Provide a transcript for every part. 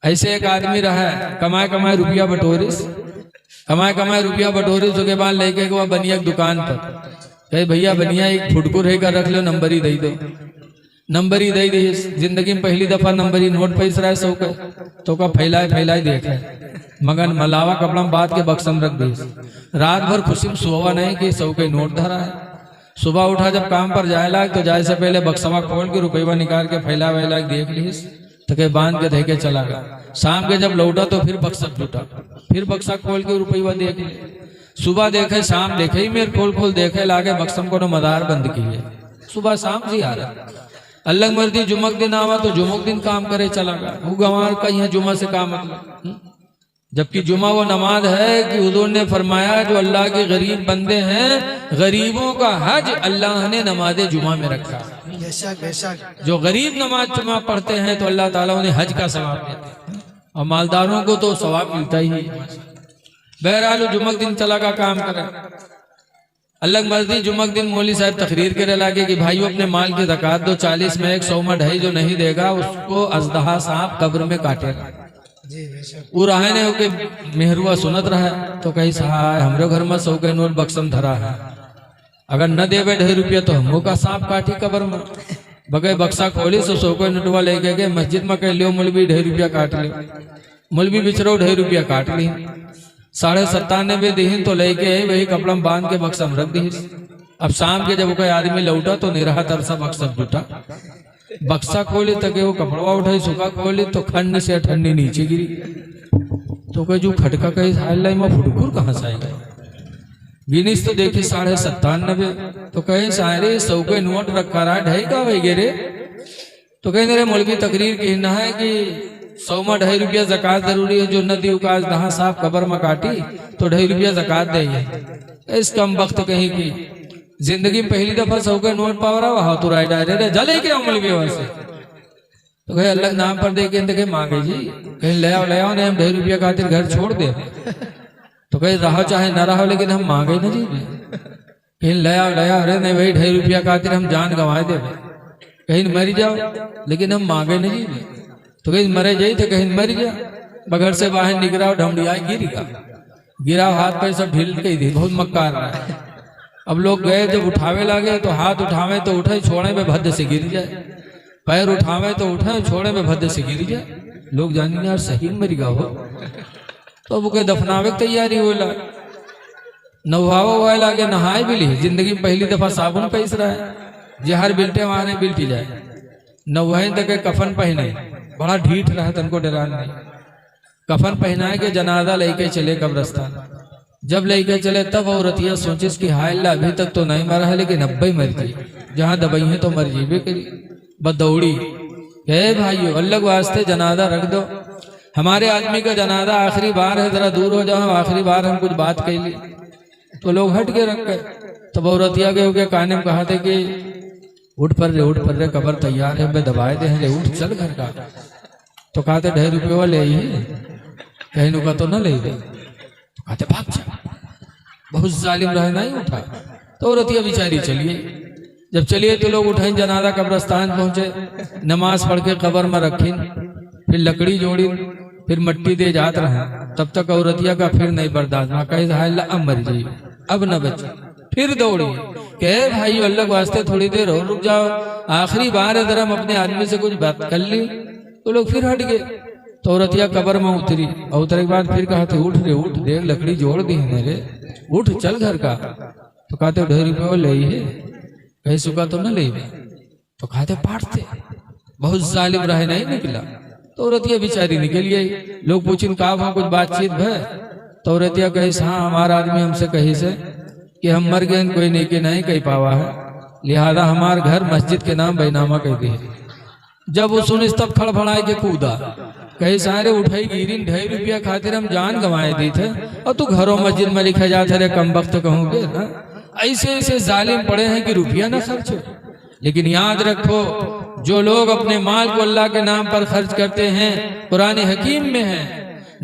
ऐसे एक आदमी रहा है, कमाए कमाए रुपया बटोरिस, उसके बाद लेके गया बनिया की दुकान पर, कहे भैया बनिया एक फुटकुर है का रख लो, नंबर ही दे दो। नंबर ही दे दी। जिंदगी में पहली दफा नंबर ही नोट पैस रहा है सौ का, तो का फैलाए देखे मगन मलावा कपड़ा में बात के बक्सम रख दी। रात भर खुशी में सोवा नहीं कि सौ के नोट धरा है। सुबह उठा जब काम पर जाए लाग तो जाए से पहले बक्सवा खोल के रुपया निकाल के फैला वैला देख लीस, तो के बांध के धके चला गया। शाम के जब लौटा तो फिर बक्सा टूटा, फिर बक्सा खोल के रुपया देख ली। सुबह देखे शाम देखे ही मेरे खोल देखे लागे बक्सम को मदार बंद की है। सुबह शाम जी आ रहा, अल्लाह मर्दी जुमक दिन आवा तो जुमक दिन काम करे चला गया। वो गंवार का यहाँ जुमा से काम मतलब, जबकि जुमा वो नमाज है कि हुजूर ने फरमाया जो अल्लाह के गरीब बंदे हैं, गरीबों का हज अल्लाह ने नमाज जुमा में रखा। जो गरीब नमाज जुमा पढ़ते हैं तो अल्लाह ताला उन्हें हज का सवाब देते हैं, और मालदारों को तो सवाब मिलता ही है। बहरहाल जुमक दिन चला का काम करे। अल्लाह मर्जी जुमक दिन मौली साहब तकरीर करे लागे कि भाइयों अपने माल की ज़कात दो, 40 में 100 में 2.5 जो नहीं देगा उसको अजदहा सांप कब्र में काटेगा। वो रहे ने के मेहरुआ सुनत रहा तो कही सहाय हमरे घर में 100 के नोट बक्सम धरा है, अगर न देवे 2.5 रुपया तो हमको का सांप काटी कब्र में। बगैर बक्सा खोली तो 100 के नोटवा लेके गए मस्जिद में कह लियो मौलवी 2.5 रुपया काट ले। मौलवी बिचरो 2.5 रुपया काट ली, 97.5 दीन तो लेके वही कपड़ा में बांध के बक्सा में रख दी। अब शाम के जब कोई आदमी लौटा तो निराहा तरसा बक्सा जुटा, बक्सा खोली तक वो कपड़वा उठाई, सुखा खोली तो खंड से ठंडी नीचे गिरी। तो कहे जो खटका कही हाल में फुटकुर कहाँ से आएगा, गिनीस तो देखी 97.5, तो कहे सारे 100 के नोट रखा रहा 2.5 का वगैरह। तो कहे मेरे मौलवी तकरीर कहना है कि 100 में 2.5 रुपया ज़कात जरूरी है, जो न दी का दहा साहब कबर में काटी तो 2.5 रुपया ज़कात दे। इस कम वक्त कहीं की जिंदगी में पहली दफा 100 के नोट पाव रहा वहां तो राय डायरे जले के अमल व्यवस्था से। तो कहे अल्लाह नाम पर दे के मांगे जी, कहीं ले आओ ने हम 2.5 रुपया खातिर घर छोड़ दे। तो कहे रहो चाहे न रहो लेकिन हम मांगे न जी, कहीं ले आओ अरे नहीं भाई 2.5 रुपया खातिर हम जान गंवा दे, कहीं मर जाओ लेकिन हम मांगे न जी। तो कहीं मरे जाई थे कहीं मर गया, बगैर से बाहर निकला ढमड़िया गिरा हाथ पैर सब ढील के थी, बहुत मक्कार रहा है। अब लोग गए जब उठावे लगे तो हाथ उठावे तो उठे छोड़े में भद्द से गिर जाए, पैर उठावे तो उठे छोड़े में भद्द से गिर जाए। लोग जानेंगे यार सही मरी हो। तो अब दफनावे की तैयारी होला, नहावा हुआ लागे नहाए भी ली। जिंदगी में पहली दफा साबुन पैस रहा है, जहर बिल्टे वहां बिल्टी जाए नवहे तक कफन पहने, बड़ा ढीठ रहा तनको डरान नहीं। कफन पहनाए के जनाजा लेके चले कब्रस्तान, जब लेके चले तब औरतिया सोचिस कि हाय अल्लाह अभी तक तो नहीं मरा है लेकिन अब्बे मर गई, जहां दबाई है तो मर जीबे करी। बदौड़ी हे भाइयों अल्लाह के वास्ते जनाजा रख दो, हमारे आदमी का जनाजा आखिरी बार है, जरा दूर हो जाओ, आखिरी बार हम कुछ बात कह ली। तो लोग हट के रख गए। तब औरतिया के होके काने में कहा थे कि उठ पर रे कबर तैयार है, मैं दबाए दे हैं, उठ चल घर का। तो कहते 2.5 रुपये ले कहीं का तो न ले गए, तो कहते भाग जा, बहुत जालिम रहे नहीं उठा। तो औरतिया बेचारी चलिए, जब चलिए तो लोग उठाई जनाजा कब्रस्तान पहुंचे, नमाज पढ़ के कबर में रखी, फिर लकड़ी जोड़ी, फिर मट्टी दे जात रहे। तब तक औरतिया का फिर नहीं बर्दाश्त, कहे अब मर जाइए अब न बचे। फिर दौड़ी कहे भाई अल्लाह वास्ते थोड़ी देर और रुक जाओ, आखिरी बार है जरा हम अपने आदमी से कुछ बात कर ली। तो लोग फिर हट गए। तो औरतिया कबर में उतरी, और उतरे के बाद फिर कहा उठ रे उठ, देख लकड़ी जोड़ दी है मेरे, उठ चल घर का। तो कहते 2.5 रुपये ले है, कहीं सुखा तो न ले। तो कहते पाटते, बहुत जालिम रहे नहीं निकला। तो औरतिया बेचारी निकल गई। लोग पूछिन का वहां कुछ बातचीत है। तो औरतिया कही हाँ हमारा आदमी हमसे कही से कि हम मर गए कोई नेकी नहीं कही पावा है, लिहाजा हमारे घर मस्जिद के नाम बैनामा कह दी। जब वो सुनिस तब खड़फड़ाए के कूदा, कहीं सारे उठाई गिरी 2.5 रुपया खातिर हम जान गंवाए दी थे, और तू घरों मस्जिद में लिखा जाता रे कम वक्त कहूँगे। ऐसे ऐसे जालिम पड़े हैं कि रुपया ना खर्च हो। लेकिन याद रखो जो लोग अपने माल को अल्लाह के नाम पर खर्च करते हैं, कुरान हकीम में है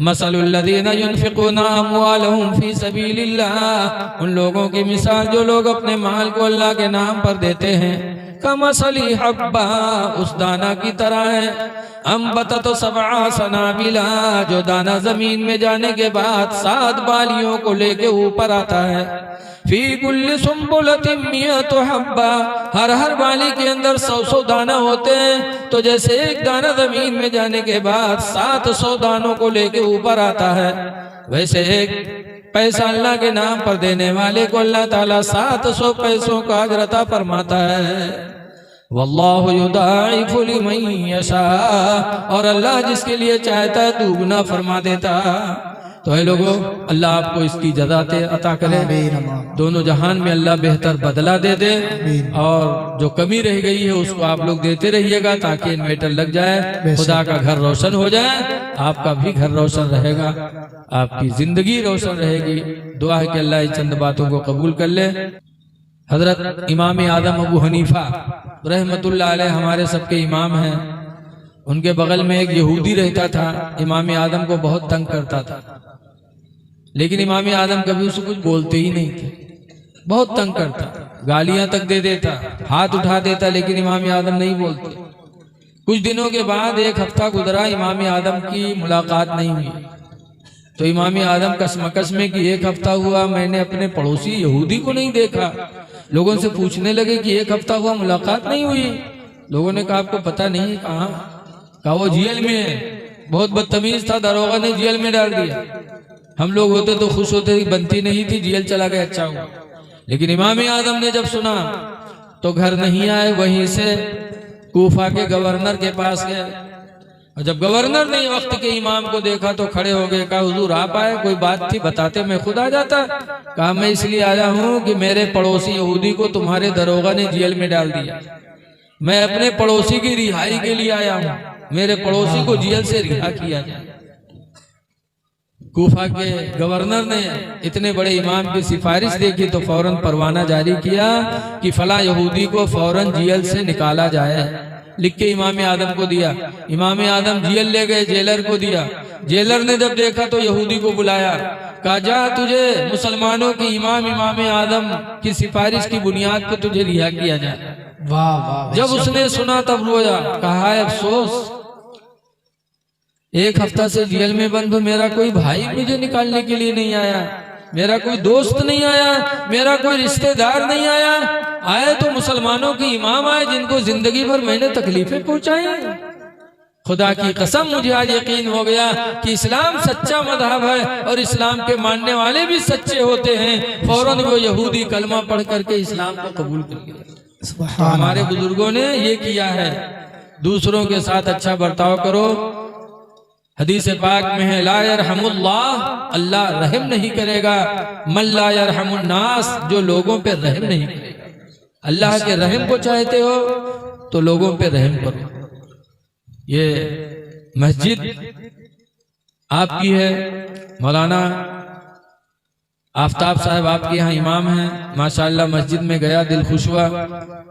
मसलुल्लज़ीना युनफ़िक़ूना अम्वालहुम फ़ी सबीलिल्लाह, उन लोगों की मिसाल जो लोग अपने माल को अल्लाह के नाम पर देते हैं, कमसली हब्बा, उस दाना की तरह है। अंबतत सबआ सनाबिला, जो दाना जमीन में जाने के बाद 7 बालियों को लेके ऊपर आता है। फी कुल्ली सुम्बुलतिन मियतु हब्बा, हर बाली के अंदर 100 दाना होते हैं। तो जैसे एक दाना जमीन में जाने के बाद 700 दानों को लेके ऊपर आता है, वैसे एक पैसा अल्लाह के नाम पर देने वाले को अल्लाह ताला 700 पैसों का अजर अता फरमाता है। वल्लाहु युदाइफु लिमन यशा, और अल्लाह जिसके लिए चाहता है दुगना फरमा देता। तो है लोगों, अल्लाह आपको इसकी जज़ा अता करे, दोनों जहान में अल्लाह बेहतर बदला दे दे, और जो कमी रह गई है उसको आप लोग देते रहिएगा ताकि इन्वर्टर लग जाए, खुदा का घर रोशन हो जाए, आपका भी घर रोशन रहेगा, आपकी जिंदगी रोशन रहेगी। दुआ है कि अल्लाह इन चंद बातों को कबूल कर ले। हजरत इमाम आदम अबू हनीफा रहमतुल्लाह अलैह हमारे सबके इमाम हैं। उनके बगल में एक यहूदी रहता था, इमाम आदम को बहुत तंग करता था, लेकिन इमाम आदम कभी उसको कुछ बोलते ही नहीं थे। बहुत तंग करता, गालियां तक दे देता, हाथ उठा देता, लेकिन इमाम आदम नहीं बोलते। कुछ दिनों के बाद एक हफ्ता गुजरा, इमाम आदम की मुलाकात नहीं हुई। तो इमाम आदम कसमकस में कि एक हफ्ता हुआ मैंने अपने पड़ोसी यहूदी को नहीं देखा। लोगों से पूछने लगे कि एक हफ्ता हुआ मुलाकात नहीं हुई। लोगों ने कहा आपको पता नहीं कहाँ? कहा वो जेल में है। बहुत बदतमीज था, दरोगा ने जेल में डाल दिया। हम लोग होते तो खुश होते कि बनती नहीं थी, जेल चला गया, अच्छा हुआ। लेकिन इमाम आदम ने जब सुना तो घर नहीं आए, वहीं से कूफा के गवर्नर के पास गए। और जब गवर्नर ने वक्त के इमाम को देखा तो खड़े हो गए। कहा हुजूर आप आए, कोई बात थी बताते मैं खुद आ जाता। कहा मैं इसलिए आया हूँ कि मेरे पड़ोसी यहूदी को तुम्हारे दरोगा ने जेल में डाल दिया। मैं अपने पड़ोसी की रिहाई के लिए आया हूँ, मेरे पड़ोसी को जेल से रिहा किया जाए। कूफा के गवर्नर ने इतने बड़े इमाम की सिफारिश देखी तो फौरन परवाना जारी किया कि फला यहूदी को फौरन जेल से निकाला जाए। लिख के इमाम आदम को दिया। इमाम आदम जेल ले गए, जेलर को दिया। जेलर ने जब देखा तो यहूदी को बुलाया, कहा जा तुझे मुसलमानों के इमाम आदम की सिफारिश की बुनियाद पर तुझे रिहा किया जाए। वाह वाह। जब उसने सुना तब रोया, कहा अफसोस एक हफ्ता से जेल में बंद, मेरा कोई भाई मुझे निकालने के लिए नहीं आया, मेरा कोई दोस्त नहीं आया, मेरा कोई रिश्तेदार नहीं आया। आए तो मुसलमानों के इमाम आए जिनको जिंदगी भर मैंने तकलीफें पहुंचाई। खुदा की कसम मुझे आज यकीन हो गया कि इस्लाम सच्चा मजहब है और इस्लाम के मानने वाले भी सच्चे होते हैं। फौरन वो यहूदी कलमा पढ़ करके इस्लाम को कबूल कर लिया। तो हमारे बुजुर्गों ने ये किया है, दूसरों के साथ अच्छा बर्ताव करो। हदीस पाक में है ला यरहमुल्लाह, अल्लाह रहम नहीं करेगा, मन ला यरहमुन्नास, जो लोगों पे रहम नहीं करेगा। अल्लाह के रहम को चाहते हो तो लोगों पे रहम करो। ये मस्जिद आपकी है, मौलाना आफ्ताब साहब आपके यहाँ इमाम हैं। माशाअल्लाह मस्जिद में गया, दिल खुश हुआ।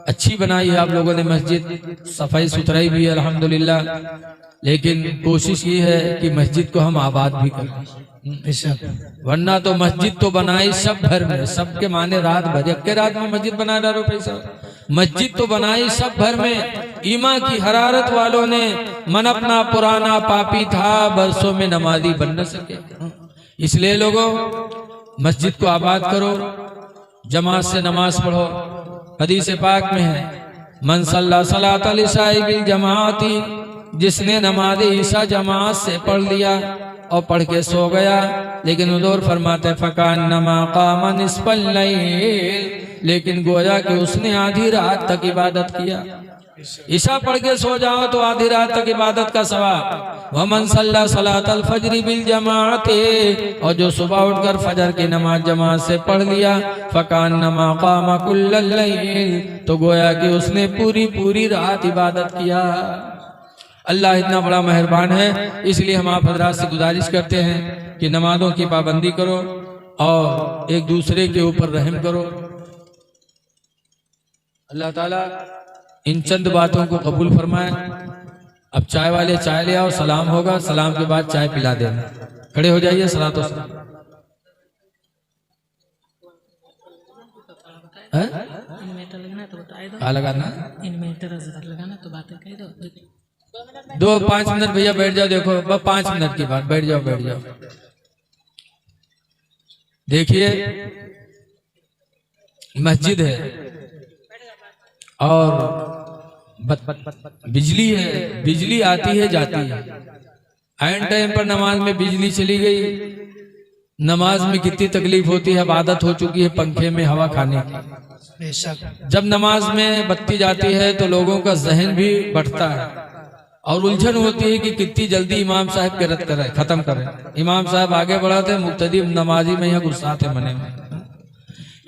अच्छी बनाई है आप लोगों ने मस्जिद, सफाई सुथराई भी है अल्हम्दुलिल्लाह। लेकिन कोशिश ये है कि मस्जिद को हम आबाद भी करें, वरना तो मस्जिद तो बनाई सब भर में, सबके माने रात भर, एक के रात में मस्जिद बना डालो पैसा। मस्जिद तो बनाई सब भर में। ईमा की हरारत वालों ने मन अपना पुराना पापी था, बरसों में नमाजी बन न सके। इसलिए लोगों मस्जिद को आबाद करो, जमात से नमाज पढ़ो। हदीस पाक में है मन सल्ला सलातल ईशाई बिल जमाती, जिसने नमाज ईशा जमात से पढ़ लिया और पढ़ के सो गया, लेकिन हुजूर फरमाते फकान नमा कामा निस्फल लैल, लेकिन गोया कि उसने आधी रात तक इबादत किया। ईशा पढ़ के सो जाओ तो आधी रात तक इबादत का सवाब। वमन सल्ला सलातल फजरी बिल जमाते, और जो सुबह उठकर फजर की नमाज जमात से पढ़ लिया, फकान नमा कामा कुल्लल लैल, तो गोया कि उसने पूरी पूरी रात इबादत किया। अल्लाह इतना बड़ा मेहरबान है, इसलिए हम आप हजरात से गुजारिश करते हैं कि नमाजों की पाबंदी करो और एक दूसरे के ऊपर रहम करो। अल्लाह ताला इन चंद बातों को कबूल फरमाए। अब चाय वाले चाय ले आओ, सलाम होगा, सलाम के बाद चाय पिला देना। खड़े हो जाइए, सलात व सलाम। इन्वर्टर लगाना तो बता दो। क्या लगाना? इन्वर्टर लगाना तो बातें कह दो। 2-5 मिनट भैया बैठ जाओ। देखो बस 5 मिनट की बात, बैठ जाओ बैठ जाओ। देखिए मस्जिद है और बिजली है, बिजली आती है जाती है। ऐन टाइम पर नमाज में बिजली चली गई, नमाज में कितनी तकलीफ होती है। अब आदत हो चुकी है पंखे में हवा खाने की। जब नमाज में बत्ती जाती है तो लोगों का जहन भी बढ़ता है और उलझन होती है कि कितनी जल्दी इमाम साहब किरत करे, खत्म करे। इमाम साहब आगे बढ़ाते, मुक्तदी नमाजी में यहाँ गुस्साते मने में।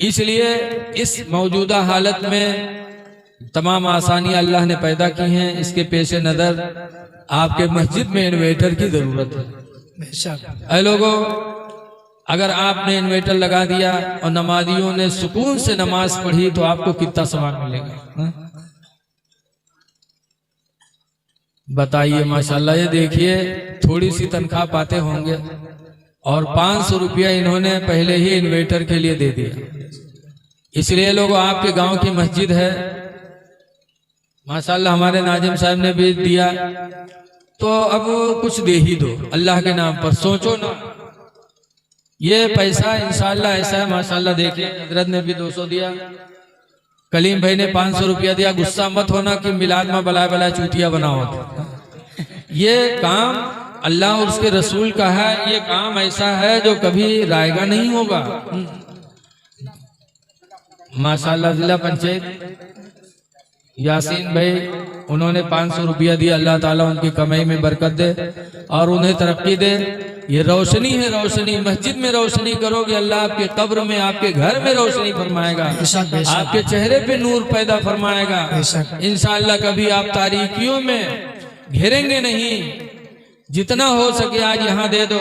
इसलिए इस मौजूदा हालत में तमाम आसानियां अल्लाह ने पैदा की हैं। इसके पेश नजर आपके मस्जिद में इन्वर्टर की जरूरत है। ऐ लोगों, अगर आपने इन्वर्टर लगा दिया और नमाजियों ने सुकून से नमाज पढ़ी तो आपको कितना सवाब मिलेगा, बताइए। माशाल्लाह, ये देखिए थोड़ी सी तनख्वाह पाते होंगे और 500 रुपया इन्होंने पहले ही इन्वर्टर के लिए दे दिया। इसलिए लोगों, आपके गांव की मस्जिद है माशाल्लाह, हमारे नाजिम साहब ने भी दिया, तो अब कुछ दे ही दो अल्लाह के नाम पर। सोचो ना, ये पैसा इंशाल्लाह ऐसा है माशाल्लाह। देखिए हजरत ने भी 200 दिया, कलीम भाई ने 500 रुपया दिया। गुस्सा मत होना कि मिलाद में बला बला चूतिया बनाओ। ये काम अल्लाह और उसके रसूल का है। ये काम ऐसा है जो कभी रायगा नहीं होगा। माशाल्लाह जिला पंचायत यासीन भाई, उन्होंने 500 रुपया दिया। अल्लाह ताला उनकी कमाई में बरकत दे और उन्हें तरक्की दे। ये रोशनी है, रोशनी। मस्जिद में रोशनी करोगे, अल्लाह आपके कब्र में, आपके घर में रोशनी फरमाएगा, आपके चेहरे पे नूर पैदा फरमाएगा। इंशाअल्लाह कभी आप तारीकियों में घेरेंगे नहीं। जितना हो सके आज यहाँ दे दो।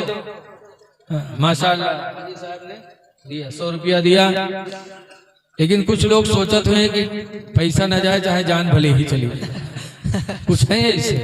माशाअल्लाह साहब ने दिया 100 रुपया दिया। लेकिन कुछ लोग सोचते हैं कि पैसा न जाए चाहे जान भले ही चली। कुछ है ऐसे।